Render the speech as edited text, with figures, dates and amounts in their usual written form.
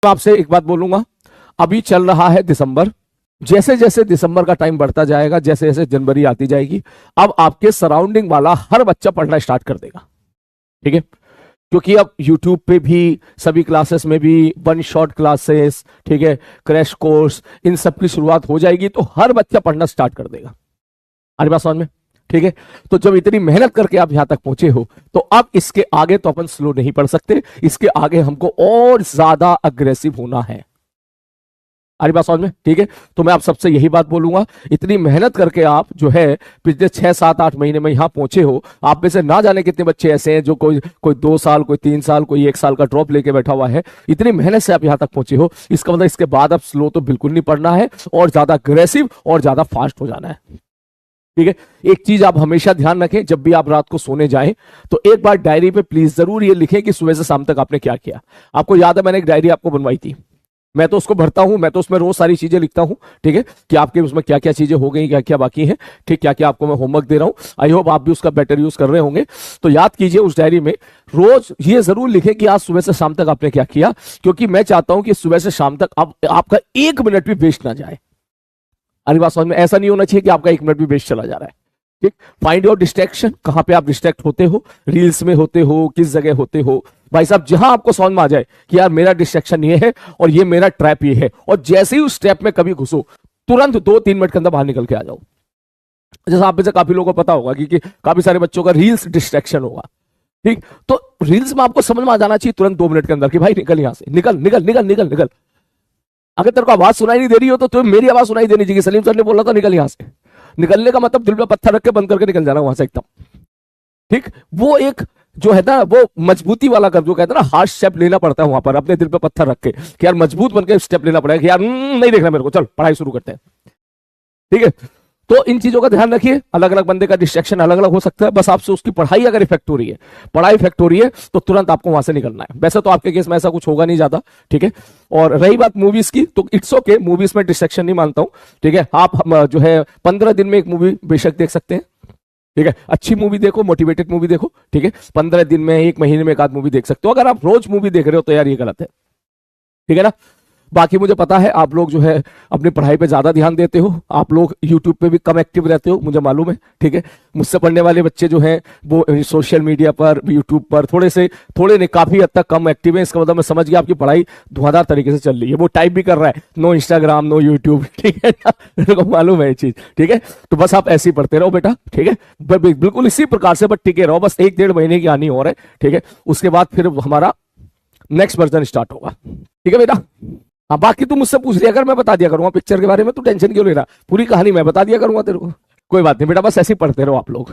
मैं आपसे एक बात बोलूंगा, अभी चल रहा है दिसंबर, जैसे जैसे दिसंबर का टाइम बढ़ता जाएगा, जैसे जैसे जनवरी आती जाएगी, अब आपके सराउंडिंग वाला हर बच्चा पढ़ना स्टार्ट कर देगा। ठीक है, क्योंकि अब YouTube पे भी सभी क्लासेस में भी वन शॉट क्लासेस, ठीक है, क्रैश कोर्स, इन सब की शुरुआत हो जाएगी, तो हर बच्चा पढ़ना स्टार्ट कर देगा। अरे बात समझ में? ठीक है, तो जब इतनी मेहनत करके आप यहां तक पहुंचे हो, तो अब इसके आगे तो अपन स्लो नहीं पढ़ सकते, इसके आगे हमको और ज्यादा अग्रेसिव होना है। अरे बात समझ में? ठीक है, तो मैं आप सबसे यही बात बोलूंगा, इतनी मेहनत करके आप जो है पिछले 6 7 8 महीने में यहां पहुंचे हो, आप में से ना जाने कितने बच्चे ऐसे हैं जो कोई कोई 2 साल, कोई 3 साल, कोई 1 साल का ड्रॉप लेके बैठा हुआ है। इतनी मेहनत से आप यहां तक पहुंचे हो, इसका मतलब इसके बाद अब स्लो तो बिल्कुल नहीं पढ़ना है, और ज्यादा अग्रेसिव और ज्यादा फास्ट हो जाना है। ठीक है, एक चीज आप हमेशा ध्यान रखें, जब भी आप रात को सोने जाएं तो एक बार डायरी पे प्लीज जरूर ये लिखें कि सुबह से शाम तक आपने क्या किया। आपको याद है मैंने एक डायरी आपको बनवाई थी, मैं तो उसको भरता हूं, मैं तो उसमें रोज सारी चीजें लिखता हूं। ठीक है, कि आपके उसमें क्या क्या चीजें हो गई, क्या क्या बाकी है, ठीक, क्या क्या आपको मैं होमवर्क दे रहा हूं। आई होप आप भी उसका बेटर यूज कर रहे होंगे। तो याद कीजिए उस डायरी में रोज ये जरूर लिखें कि आज सुबह से शाम तक आपने क्या किया, क्योंकि मैं चाहता हूं कि सुबह से शाम तक आपका 1 मिनट भी वेस्ट ना जाए। अरे बात समझ में? ऐसा नहीं होना चाहिए कि आपका 1 मिनट भी वेस्ट चला जा रहा है। ठीक, फाइंड योर डिस्ट्रैक्शन, कहां पे आप डिस्ट्रैक्ट होते हो, रील्स में होते हो, किस जगह होते हो। भाई साहब, जहां आपको समझ में आ जाए कि यार मेरा डिस्ट्रैक्शन ये है और ये मेरा ट्रैप ये है, और जैसे ही उस ट्रैप में कभी घुसो, तुरंत 2 3 मिनट के अंदर बाहर निकल के आ जाओ। जैसा आप में से काफी लोगों को पता होगा कि काफी सारे बच्चों का रील्स डिस्ट्रैक्शन होगा। ठीक, तो रील्स में आपको समझ में आ जाना चाहिए तुरंत 2 मिनट के अंदर कि भाई निकल यहां से, निकल निकल निकल निकल निकल। अगर तेरे को आवाज सुनाई नहीं दे रही हो तो तुम्हें मेरी आवाज सुनाई देनी चाहिए। सलीम सर ने बोला था निकल यहां से। निकलने का मतलब दिल पे पत्थर रख के बंद करके निकल जाना वहां से एकदम। ठीक, वो एक जो है ना, वो मजबूती वाला कर, जो कहते हैं ना हार्ड स्टेप लेना पड़ता है वहां पर, अपने दिल पे पत्थर रख के कि यार मजबूत बनकर स्टेप लेना पड़ेगा कि यार नहीं देखना मेरे को, चल पढ़ाई शुरू करते हैं। ठीक है, तो इन चीजों का ध्यान रखिए। अलग अलग बंदे का डिस्ट्रैक्शन अलग अलग हो सकता है, बस आपसे उसकी पढ़ाई अगर इफेक्ट हो रही है, पढ़ाई इफेक्ट हो रही है, तो तुरंत आपको वहां से निकलना है। वैसे तो आपके केस में ऐसा कुछ होगा नहीं ज्यादा। ठीक है, और रही बात मूवीज की, तो इट्स ओके, मूवीज में डिस्ट्रैक्शन नहीं मानता हूं। ठीक है, आप जो है 15 दिन में एक मूवी बेशक देख सकते हैं। ठीक है, अच्छी मूवी देखो, मोटिवेटेड मूवी देखो। ठीक है, 15 दिन में, 1 महीने में एक आध मूवी देख सकते हो। अगर आप रोज मूवी देख रहे हो तो यार ये गलत है। ठीक है ना? बाकी मुझे पता है आप लोग जो है अपनी पढ़ाई पे ज्यादा ध्यान देते हो, आप लोग यूट्यूब पे भी कम एक्टिव रहते हो, मुझे मालूम है। ठीक है, मुझसे पढ़ने वाले बच्चे जो हैं वो सोशल मीडिया पर, यूट्यूब पर थोड़े नहीं, काफी हद तक कम एक्टिव है। इसका मतलब मैं समझ गया आपकी पढ़ाई धुआंधार तरीके से चल रही है। वो टाइप भी कर रहा है, नो इंस्टाग्राम नो यूट्यूब। ठीक है ना? मेरे को मालूम है ये चीज। ठीक है, तो बस आप ऐसे ही पढ़ते रहो बेटा। ठीक है, बिल्कुल इसी प्रकार से बस टिके रहो, बस 1 1.5 महीने की आनी और है। ठीक है, उसके बाद फिर हमारा नेक्स्ट वर्जन स्टार्ट होगा। ठीक है बेटा? हाँ, बाकी तू मुझसे पूछ लिया कर, मैं बता दिया करूंगा पिक्चर के बारे में, तू टेंशन क्यों ले रहा, पूरी कहानी मैं बता दिया करूंगा तेरे को। कोई बात नहीं बेटा, बस ऐसे ही पढ़ते रहो आप लोग।